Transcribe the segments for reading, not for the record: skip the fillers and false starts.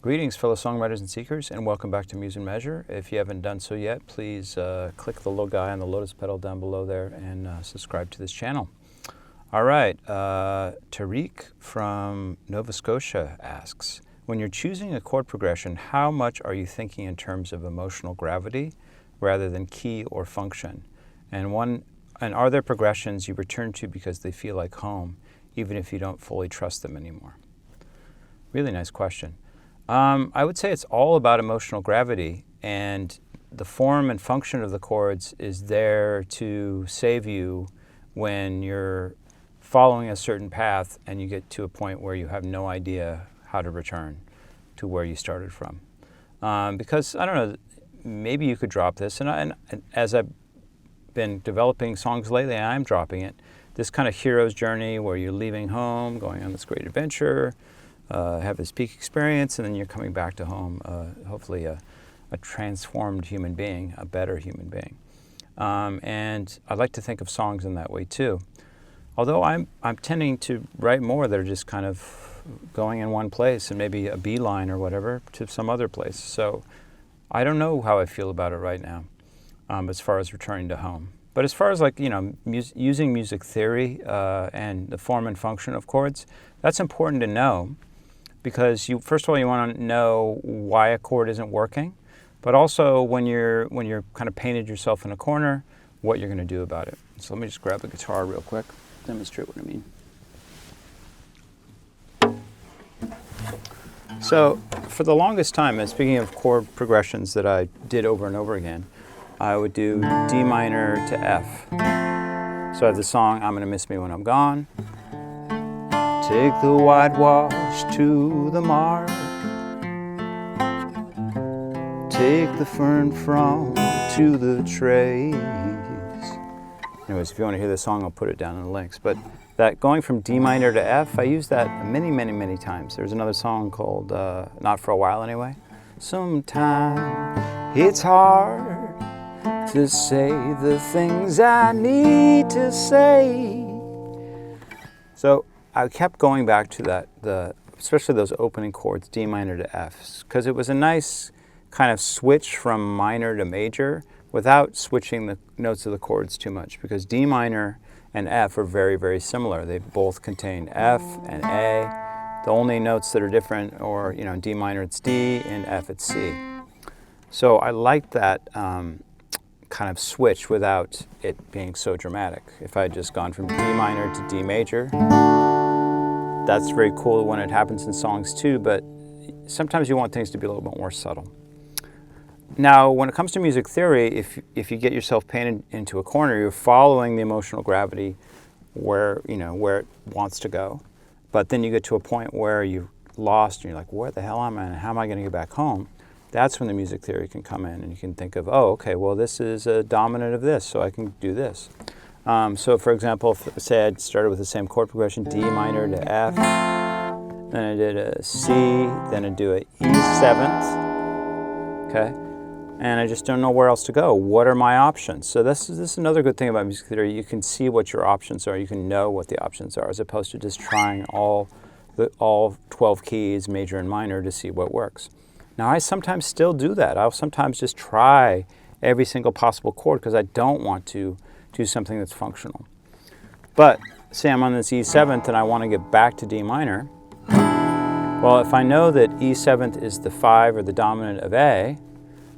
Greetings, fellow songwriters and seekers, and welcome back to Muse and Measure. If you haven't done so yet, please click the little guy on the lotus petal down below there and subscribe to this channel. All right, Tariq from Nova Scotia asks, when you're choosing a chord progression, how much are you thinking in terms of emotional gravity rather than key or function? And are there progressions you return to because they feel like home, even if you don't fully trust them anymore? Really nice question. I would say it's all about emotional gravity, and the form and function of the chords is there to save you when you're following a certain path and you get to a point where you have no idea how to return to where you started from. Because, I don't know, maybe you could drop this, and as I've been developing songs lately, I'm dropping it. This kind of hero's journey where you're leaving home, going on this great adventure, have this peak experience, and then you're coming back to home, hopefully a transformed human being, a better human being. And I like to think of songs in that way too. Although I'm tending to write more that are just kind of going in one place and maybe a beeline or whatever to some other place. So I don't know how I feel about it right now as far as returning to home. But as far as using music theory and the form and function of chords, that's important to know. Because first of all, you want to know why a chord isn't working, but also when you're kind of painted yourself in a corner, what you're going to do about it. So let me just grab the guitar real quick, demonstrate what I mean. So for the longest time, and speaking of chord progressions that I did over and over again, I would do D minor to F. So I have the song, I'm Gonna Miss Me When I'm Gone. Take the whitewash to the mark. Take the fern frond to the trace. Anyways, if you want to hear the song, I'll put it down in the links. But that going from D minor to F, I used that many, many, many times. There's another song called Not For A While Anyway. Sometimes it's hard to say the things I need to say. So I kept going back to that, especially those opening chords, D minor to F, because it was a nice kind of switch from minor to major without switching the notes of the chords too much, because D minor and F are very, very similar. They both contain F and A. The only notes that are different, or in D minor it's D, in F it's C. So I liked that kind of switch without it being so dramatic. If I had just gone from D minor to D major, that's very cool when it happens in songs too, but sometimes you want things to be a little bit more subtle. Now, when it comes to music theory, if you get yourself painted into a corner, you're following the emotional gravity where it wants to go. But then you get to a point where you're lost and you're like, where the hell am I and how am I going to get back home? That's when the music theory can come in and you can think of, oh, okay, well, this is a dominant of this, so I can do this. So for example, say I started with the same chord progression, D minor to F, then I did a C, then I do a E7th, okay? And I just don't know where else to go. What are my options? So this is another good thing about music theory. You can see what your options are. You can know what the options are, as opposed to just trying all 12 keys, major and minor, to see what works. Now, I sometimes still do that. I'll sometimes just try every single possible chord because I don't want to do something that's functional. But say I'm on this E7th and I want to get back to D minor. Well, if I know that E7th is the 5 or the dominant of A,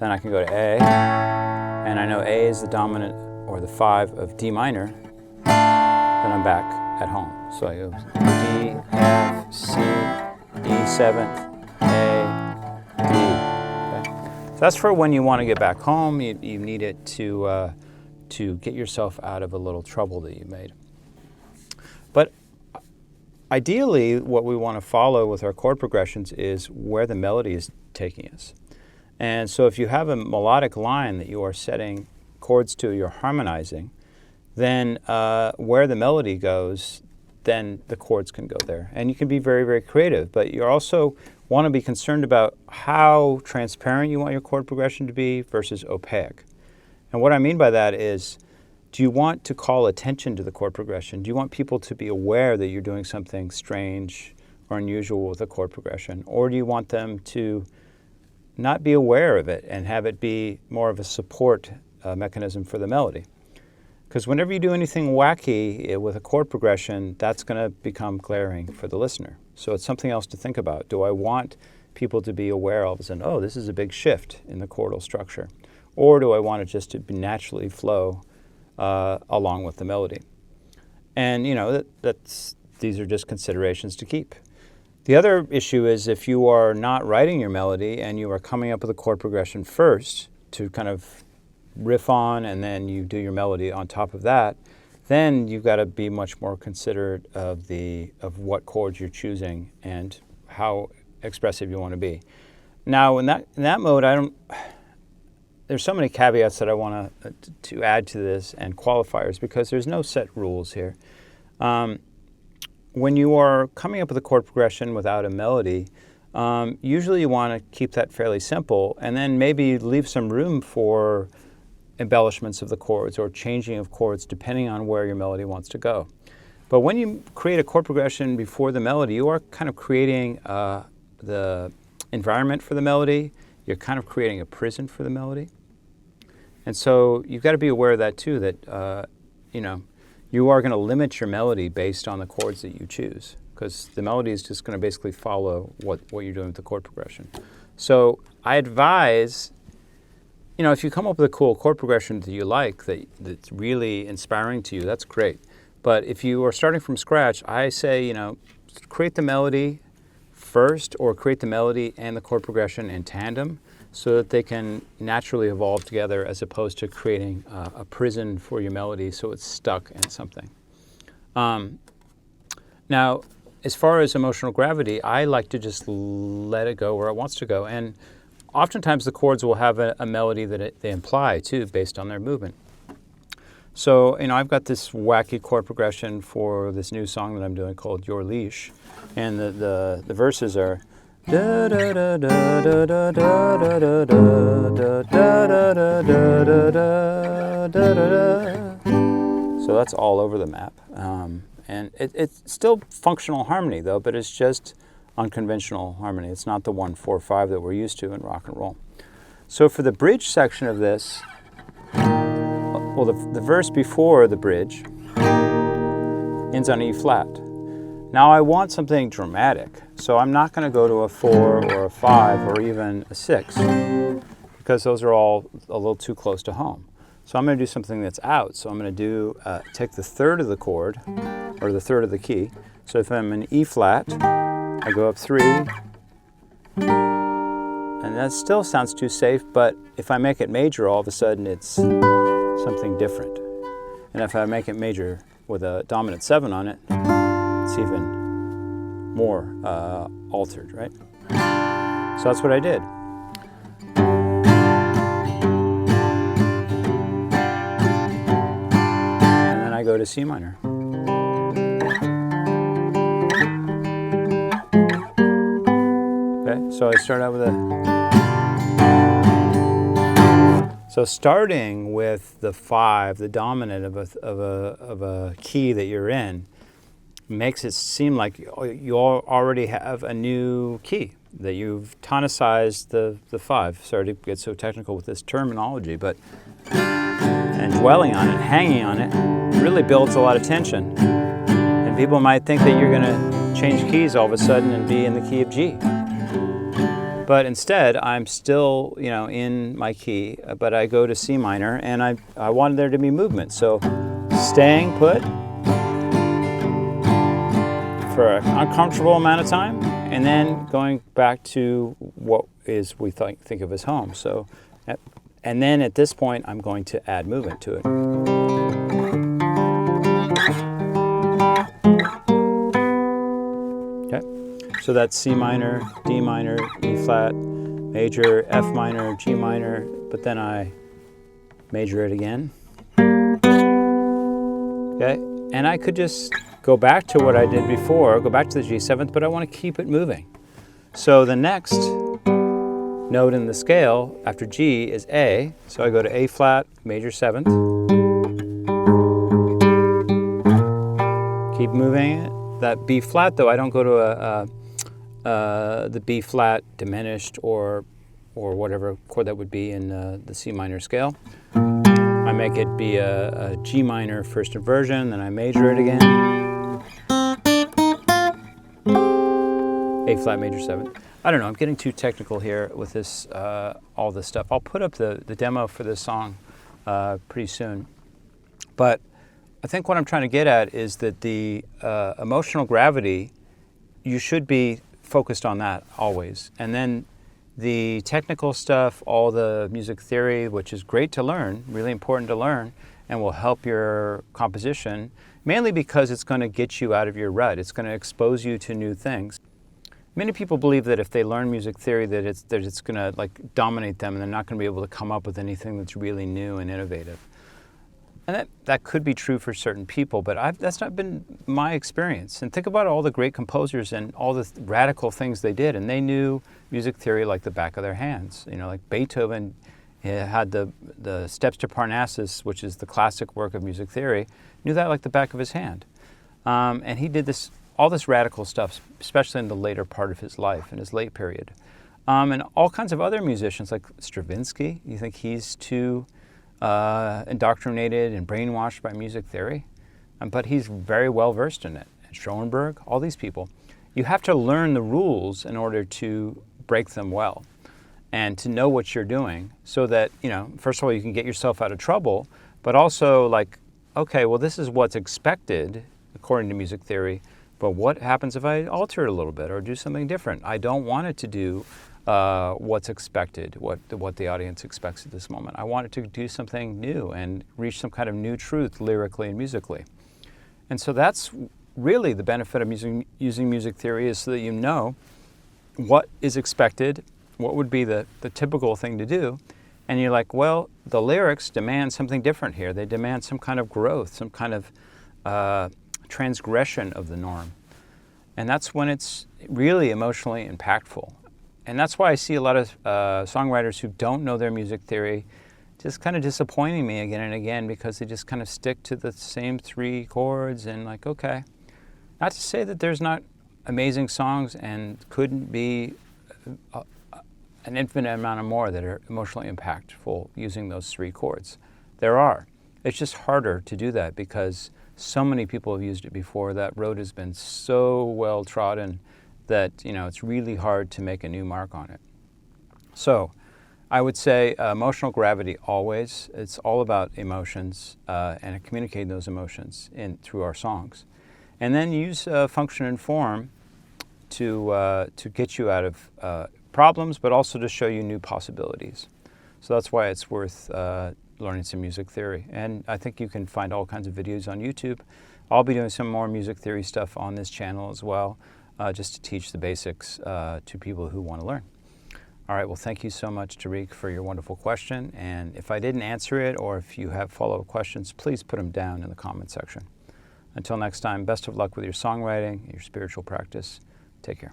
then I can go to A, and I know A is the dominant or the 5 of D minor, then I'm back at home. So I go D, F, C, E7th, A, D. Okay? So that's for when you want to get back home. You need it to get yourself out of a little trouble that you made. But ideally, what we want to follow with our chord progressions is where the melody is taking us. And so if you have a melodic line that you are setting chords to, you're harmonizing, then where the melody goes, then the chords can go there. And you can be very, very creative, but you also want to be concerned about how transparent you want your chord progression to be versus opaque. And what I mean by that is, do you want to call attention to the chord progression? Do you want people to be aware that you're doing something strange or unusual with a chord progression? Or do you want them to not be aware of it and have it be more of a support mechanism for the melody? Because whenever you do anything wacky with a chord progression, that's going to become glaring for the listener. So it's something else to think about. Do I want people to be aware all of a sudden, oh, this is a big shift in the chordal structure? Or do I want it just to naturally flow along with the melody? And, you know, these are just considerations to keep. The other issue is if you are not writing your melody and you are coming up with a chord progression first to kind of riff on, and then you do your melody on top of that, then you've got to be much more considerate of what chords you're choosing and how expressive you want to be. Now, in that mode, there's so many caveats that I want to add to this and qualifiers, because there's no set rules here. When you are coming up with a chord progression without a melody, usually you want to keep that fairly simple and then maybe leave some room for embellishments of the chords or changing of chords depending on where your melody wants to go. But when you create a chord progression before the melody, you are kind of creating the environment for the melody. You're kind of creating a prison for the melody. And so you've got to be aware of that too, that you are going to limit your melody based on the chords that you choose, because the melody is just going to basically follow what you're doing with the chord progression. So I advise, if you come up with a cool chord progression that you like, that's really inspiring to you, that's great. But if you are starting from scratch, I say, create the melody first, or create the melody and the chord progression in tandem so that they can naturally evolve together, as opposed to creating a prison for your melody so it's stuck in something. Now, as far as emotional gravity, I like to just let it go where it wants to go. And oftentimes the chords will have a melody that they imply too, based on their movement. So, I've got this wacky chord progression for this new song that I'm doing called Your Leash. And the verses are da da da da da da da da da da da da da da da. So that's all over the map. And it's still functional harmony though, but it's just unconventional harmony. It's not the 1-4-5 that we're used to in rock and roll. So for the bridge section of this, well, the verse before the bridge ends on E flat. Now I want something dramatic, so I'm not going to go to a 4 or a 5 or even a 6, because those are all a little too close to home. So I'm going to do something that's out. So I'm going to take the third of the chord, or the third of the key. So if I'm in E flat, I go up 3, and that still sounds too safe, but if I make it major, all of a sudden it's something different. And if I make it major with a dominant 7 on it, it's even more altered, right? So that's what I did. And then I go to C minor. Okay, so I start out with So starting with the 5, the dominant of a key that you're in, makes it seem like you already have a new key, that you've tonicized the 5. Sorry to get so technical with this terminology, but and dwelling on it, hanging on it, really builds a lot of tension. And people might think that you're going to change keys all of a sudden and be in the key of G. But instead, I'm still, in my key, but I go to C minor, and I wanted there to be movement. So staying put for an uncomfortable amount of time, and then going back to what we think of as home. So, and then at this point, I'm going to add movement to it. Okay, so that's C minor, D minor, E flat, major, F minor, G minor, but then I major it again. Okay, and I could just go back to what I did before, go back to the G7th, but I want to keep it moving. So the next note in the scale after G is A, so I go to A flat, major 7th, keep moving it, that B flat, though, I don't go to the B flat diminished or whatever chord that would be in the C minor scale. I make it be a G minor first inversion, then I major it again. A flat major 7. I don't know, I'm getting too technical here with this, all this stuff. I'll put up the demo for this song pretty soon. But I think what I'm trying to get at is that the emotional gravity, you should be focused on that always. And then the technical stuff, all the music theory, which is great to learn, really important to learn, and will help your composition, mainly because it's going to get you out of your rut. It's going to expose you to new things. Many people believe that if they learn music theory that it's going to like dominate them and they're not going to be able to come up with anything that's really new and innovative. And that could be true for certain people, but that's not been my experience. And think about all the great composers and all the radical things they did, and they knew music theory like the back of their hands. You know, like Beethoven had the Steps to Parnassus, which is the classic work of music theory, knew that like the back of his hand. And he did all this radical stuff, especially in the later part of his life, in his late period. And all kinds of other musicians, like Stravinsky, you think he's too indoctrinated and brainwashed by music theory? But he's very well versed in it. And Schoenberg, all these people. You have to learn the rules in order to break them well and to know what you're doing so that, you know, first of all, you can get yourself out of trouble, but also like, okay, well, this is what's expected according to music theory. But what happens if I alter it a little bit or do something different? I don't want it to do what's expected, what the audience expects at this moment. I want it to do something new and reach some kind of new truth lyrically and musically. And so that's really the benefit of using music theory, is so that you know what is expected, what would be the typical thing to do. And you're like, well, the lyrics demand something different here. They demand some kind of growth, some kind of transgression of the norm. And that's when it's really emotionally impactful. And that's why I see a lot of songwriters who don't know their music theory just kind of disappointing me again and again, because they just kind of stick to the same 3 chords and like, okay. Not to say that there's not amazing songs and couldn't be an infinite amount of more that are emotionally impactful using those 3 chords. There are. It's just harder to do that because so many people have used it before. That road has been so well trodden that, you know, it's really hard to make a new mark on it. So I would say emotional gravity always. It's all about emotions and communicating those emotions through our songs. And then use function and form to get you out of problems, but also to show you new possibilities. So that's why it's worth learning some music theory. And I think you can find all kinds of videos on YouTube. I'll be doing some more music theory stuff on this channel as well, just to teach the basics to people who want to learn. All right, well, thank you so much, Tariq, for your wonderful question. And if I didn't answer it, or if you have follow-up questions, please put them down in the comment section. Until next time, best of luck with your songwriting, your spiritual practice. Take care.